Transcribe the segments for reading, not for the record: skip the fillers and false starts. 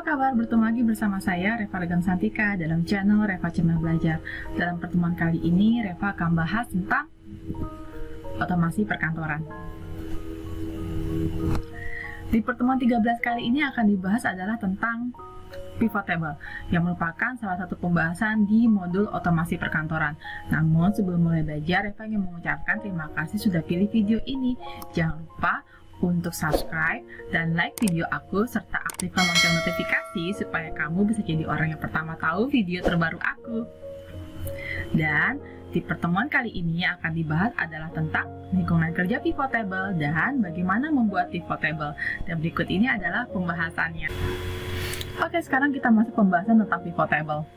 kabar? Bertemu lagi bersama saya, Reva Regan Santika, dalam channel Reva Cemil Belajar. Dalam pertemuan kali ini, Reva akan bahas tentang otomasi perkantoran. Di pertemuan 13 kali ini akan dibahas adalah tentang pivot table, yang merupakan salah satu pembahasan di modul otomasi perkantoran. Namun, sebelum mulai belajar, Reva ingin mengucapkan terima kasih sudah pilih video ini. Jangan lupa untuk subscribe dan like video aku, serta aktifkan lonceng notifikasi supaya kamu bisa jadi orang yang pertama tahu video terbaru aku. Dan di pertemuan kali ini yang akan dibahas adalah tentang lingkungan kerja pivot table dan bagaimana membuat pivot table. Dan berikut ini adalah pembahasannya. Oke, sekarang kita masuk pembahasan tentang pivot table.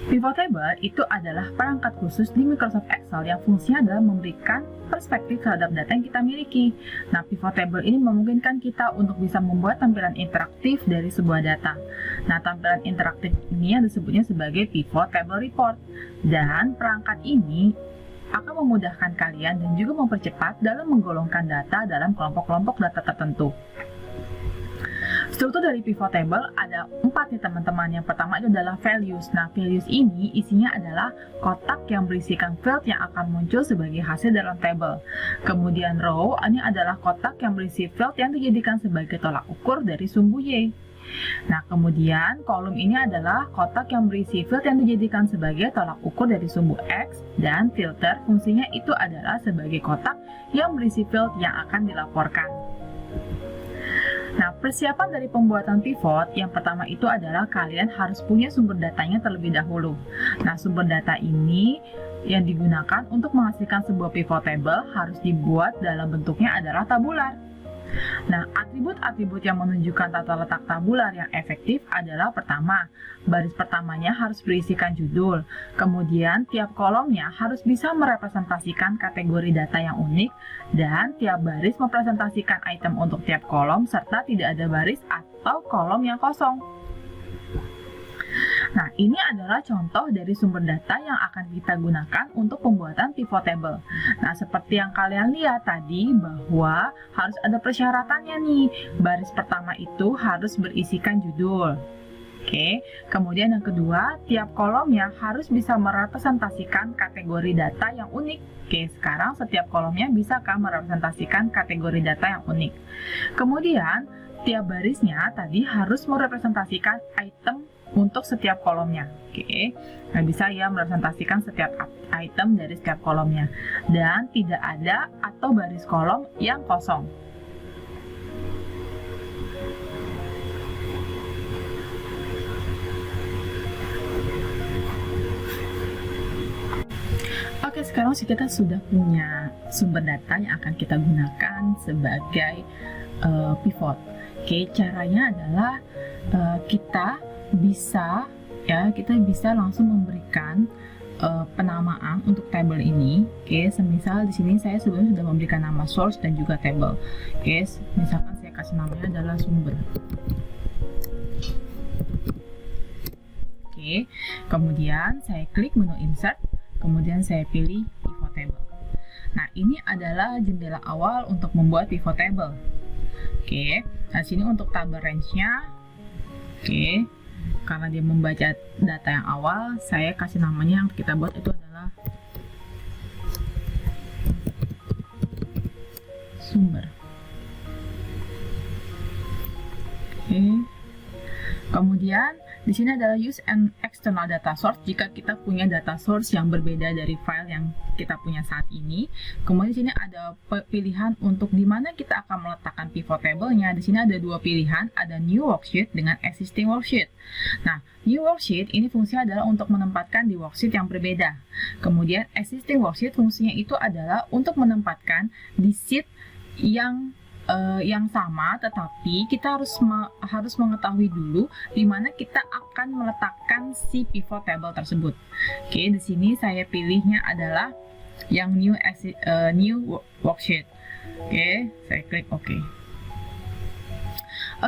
Pivot table itu adalah perangkat khusus di Microsoft Excel yang fungsinya adalah memberikan perspektif terhadap data yang kita miliki. Nah, pivot table ini memungkinkan kita untuk bisa membuat tampilan interaktif dari sebuah data. Nah, tampilan interaktif ini yang disebutnya sebagai pivot table report. Dan perangkat ini akan memudahkan kalian dan juga mempercepat dalam menggolongkan data dalam kelompok-kelompok data tertentu. Struktur dari pivot table ada 4 nih teman-teman. Yang pertama itu adalah values. Nah, values ini isinya adalah kotak yang berisikan field yang akan muncul sebagai hasil dalam table. Kemudian row, ini adalah kotak yang berisi field yang dijadikan sebagai tolak ukur dari sumbu Y. Nah, kemudian kolom ini adalah kotak yang berisi field yang dijadikan sebagai tolak ukur dari sumbu X, dan filter fungsinya itu adalah sebagai kotak yang berisi field yang akan dilaporkan. Nah, persiapan dari pembuatan pivot yang pertama itu adalah kalian harus punya sumber datanya terlebih dahulu. Nah, sumber data ini yang digunakan untuk menghasilkan sebuah pivot table harus dibuat dalam bentuknya adalah tabular. Nah, atribut-atribut yang menunjukkan tata letak tabular yang efektif adalah pertama, baris pertamanya harus berisikan judul. Kemudian, tiap kolomnya harus bisa merepresentasikan kategori data yang unik, dan tiap baris merepresentasikan item untuk tiap kolom, serta tidak ada baris atau kolom yang kosong. Nah, ini adalah contoh dari sumber data yang akan kita gunakan untuk pembuatan pivot table. Nah, seperti yang kalian lihat tadi bahwa harus ada persyaratannya nih. Baris pertama itu harus berisikan judul. Oke, kemudian yang kedua, tiap kolomnya harus bisa merepresentasikan kategori data yang unik. Oke, sekarang setiap kolomnya bisakah merepresentasikan kategori data yang unik. Kemudian, tiap barisnya tadi harus merepresentasikan item untuk setiap kolomnya. Oke, nah bisa ya merepresentasikan setiap item dari setiap kolomnya, dan tidak ada atau baris kolom yang kosong. Oke, sekarang kita sudah punya sumber data yang akan kita gunakan sebagai pivot. Oke, caranya adalah kita bisa langsung memberikan penamaan untuk table ini. Oke, semisal di sini saya sebelumnya sudah memberikan nama source dan juga table. Oke, misalkan saya kasih namanya adalah sumber. Oke, kemudian saya klik menu insert, kemudian saya pilih pivot table. Nah, ini adalah jendela awal untuk membuat pivot table. Oke, nah sini untuk tabel range-nya. Oke, karena dia membaca data yang awal, saya kasih namanya yang kita buat itu adalah sumber. Oke, kemudian di sini adalah use an external data source jika kita punya data source yang berbeda dari file yang kita punya saat ini. Kemudian di sini ada pilihan untuk di mana kita akan meletakkan pivot table-nya. Di sini ada dua pilihan, ada new worksheet dengan existing worksheet. Nah, new worksheet ini fungsinya adalah untuk menempatkan di worksheet yang berbeda. Kemudian existing worksheet fungsinya itu adalah untuk menempatkan di sheet yang sama, tetapi kita harus mengetahui dulu di mana kita akan meletakkan si pivot table tersebut. Oke, di sini saya pilihnya adalah yang new worksheet. Oke, saya klik OK.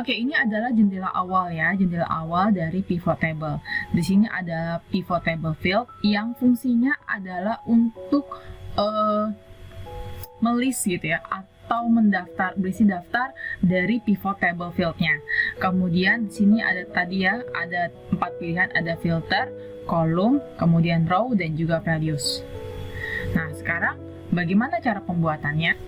Oke, ini adalah jendela awal ya, jendela awal dari pivot table. Di sini ada pivot table field yang fungsinya adalah untuk melist gitu ya, atau berisi daftar dari pivot table field-nya. Kemudian di sini ada tadi ya, ada 4 pilihan, ada filter, kolom, kemudian row, dan juga values. Nah, sekarang bagaimana cara pembuatannya?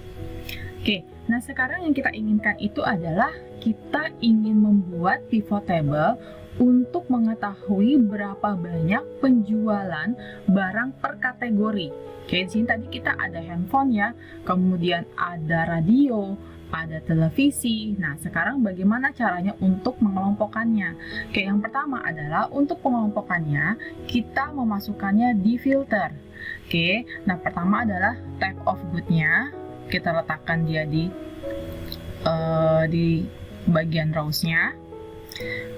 Oke, nah sekarang yang kita inginkan itu adalah kita ingin membuat pivot table untuk mengetahui berapa banyak penjualan barang per kategori. Oke, di sini tadi kita ada handphone ya, kemudian ada radio, ada televisi. Nah, sekarang bagaimana caranya untuk mengelompokkannya? Oke, yang pertama adalah untuk pengelompokannya, kita memasukkannya di filter. Oke, nah pertama adalah type of good-nya. Kita letakkan dia di bagian rows-nya.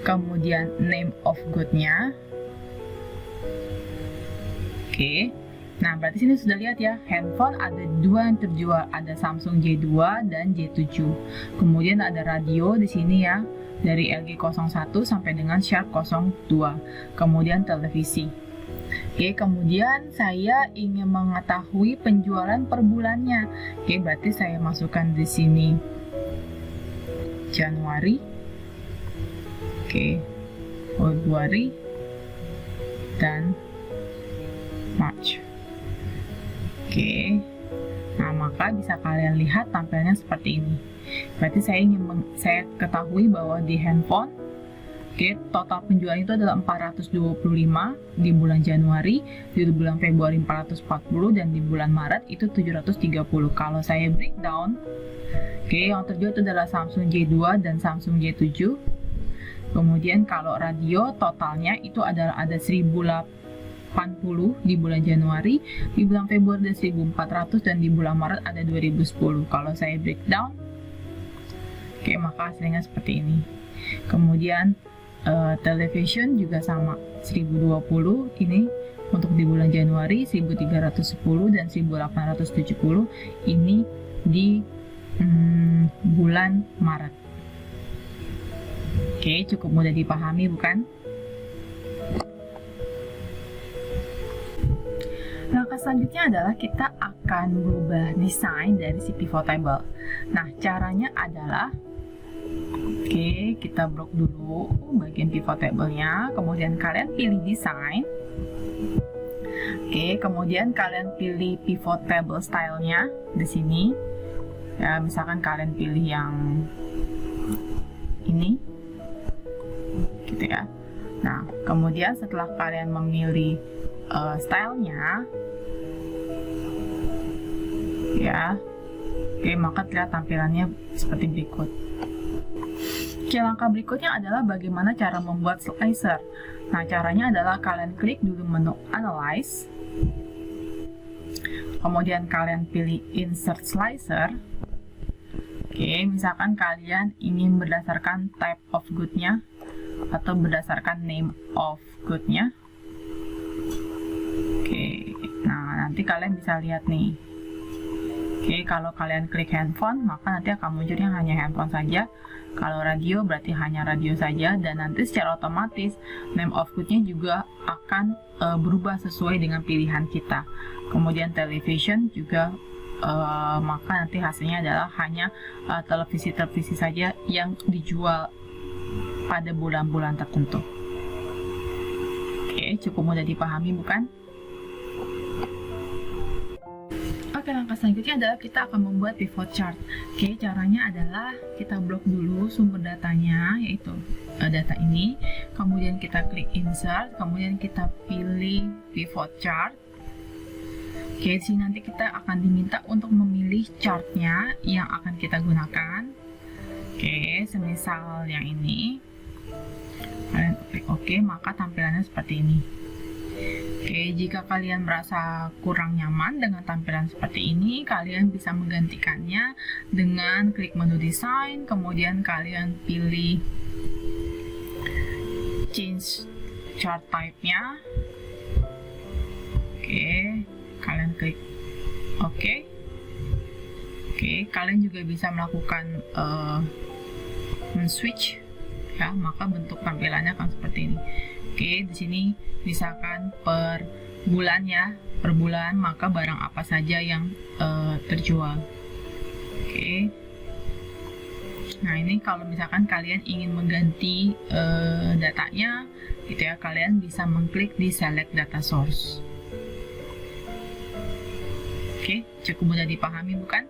Kemudian name of good-nya. Oke. Nah, berarti sini sudah lihat ya, handphone ada 2 yang terjual, ada Samsung J2 dan J7. Kemudian ada radio di sini ya, dari LG 01 sampai dengan Sharp 02. Kemudian televisi. Oke, kemudian saya ingin mengetahui penjualan per bulannya. Oke, berarti saya masukkan di sini Januari. Oke, Februari dan March. Oke, nah maka bisa kalian lihat tampilannya seperti ini. Berarti saya ketahui bahwa di handphone, oke, total penjualan itu adalah 425 di bulan Januari, di bulan Februari 440, dan di bulan Maret itu 730. Kalau saya breakdown, oke, yang terjual itu adalah Samsung J2 dan Samsung J7. Kemudian kalau radio totalnya itu adalah ada 1080 di bulan Januari, di bulan Februari ada 1400, dan di bulan Maret ada 2010. Kalau saya breakdown, oke, maka hasilnya seperti ini. Kemudian television juga sama, 1020 ini untuk di bulan Januari, 1310 dan 1870 ini di bulan Maret. Oke, cukup mudah dipahami bukan? Langkah selanjutnya adalah kita akan merubah desain dari si pivot table. Nah, caranya adalah, oke, kita blok dulu bagian pivot table-nya, kemudian kalian pilih desain. Oke, kemudian kalian pilih pivot table style-nya di sini. Ya, misalkan kalian pilih yang ini. Gitu ya. Nah, kemudian setelah kalian memilih stylenya, ya, oke, maka terlihat tampilannya seperti berikut. Oke, langkah berikutnya adalah bagaimana cara membuat slicer. Nah, caranya adalah kalian klik dulu menu Analyze, kemudian kalian pilih Insert Slicer. Oke, misalkan kalian ingin berdasarkan type of good-nya atau berdasarkan name of good-nya. Oke, nah nanti kalian bisa lihat nih. Oke, kalau kalian klik handphone, maka nanti akan munculnya hanya handphone saja. Kalau radio berarti hanya radio saja, dan nanti secara otomatis name of good-nya juga akan berubah sesuai dengan pilihan kita. Kemudian television juga, maka nanti hasilnya adalah hanya televisi-televisi saja yang dijual pada bulan-bulan tertentu. Oke, cukup mudah dipahami bukan? Oke, langkah selanjutnya adalah kita akan membuat pivot chart. Oke, caranya adalah kita blok dulu sumber datanya, yaitu data ini. Kemudian kita klik insert, kemudian kita pilih pivot chart. Oke, sini nanti kita akan diminta untuk memilih chartnya yang akan kita gunakan. Oke, semisal yang ini. Kalian klik OK, maka tampilannya seperti ini. Oke, jika kalian merasa kurang nyaman dengan tampilan seperti ini, kalian bisa menggantikannya dengan klik menu desain, kemudian kalian pilih change chart type-nya. Oke, kalian klik OK. Oke, kalian juga bisa melakukan men-switch, ya, maka bentuk tampilannya akan seperti ini. Oke, di sini misalkan per bulan ya, per bulan maka barang apa saja yang terjual. Oke. Nah, ini kalau misalkan kalian ingin mengganti datanya, gitu ya, kalian bisa mengklik di Select Data Source. Oke, cukup mudah dipahami bukan?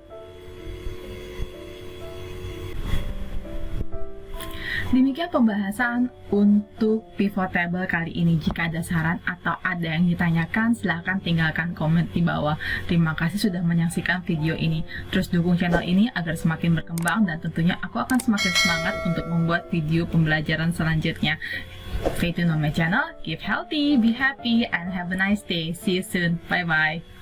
Demikian pembahasan untuk pivot table kali ini. Jika ada saran atau ada yang ditanyakan, silahkan tinggalkan komen di bawah. Terima kasih sudah menyaksikan video ini. Terus dukung channel ini agar semakin berkembang, dan tentunya aku akan semakin semangat untuk membuat video pembelajaran selanjutnya. Stay tuned on my channel, keep healthy, be happy, and have a nice day. See you soon. Bye-bye.